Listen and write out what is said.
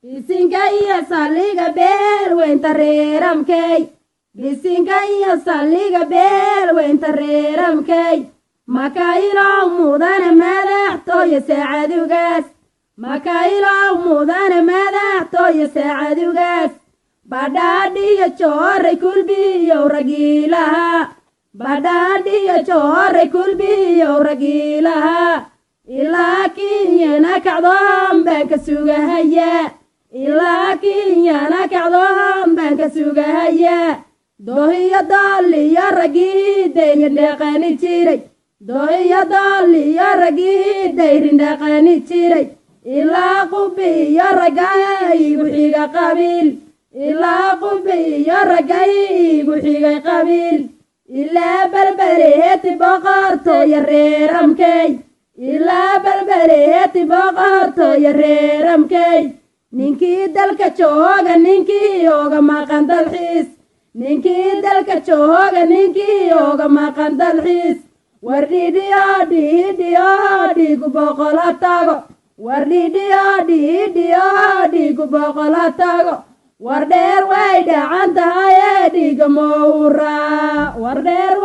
bisinka iyo saldhiga beelweynta reeramkey bisinka iyo saldhiga beelweynta reeramkey makailow mudane madaxtooye saacadugaas makailow mudane madaxtooye saacadugaas badhaadhiyo jooray kulbiyow ragiilaha badhaadhiyo jooray kulbiyow ragiilaha ilaa kinyana kacdoon baan ka sugahayaa ilaa kinyana kacdoon baan ka sugahayaa dohiyo dooliyo ragii dayrin dhaqani jiray dohiyo dooliyo ragii dayrin dhaqani jiray ilaa qubi iyo ragay igu xiga qabiil ilaa qubi iyo ragay igu xigay qabiil ilaa balbaleeti boqortooyo reeramkey ilaa balbaleeti boqortooyo reeramkey ninkii dalka jooga ninkii oga maqan dalxiis ninkii dalka jooga ninkii oga maqan dalxiis war dhidhiyo dhidhiyo dhiigu boqola tago war dhidhiyo dhidhiyo dhiigu boqola tago war dheer way dhacan tahay dhiiga mowraa war dheer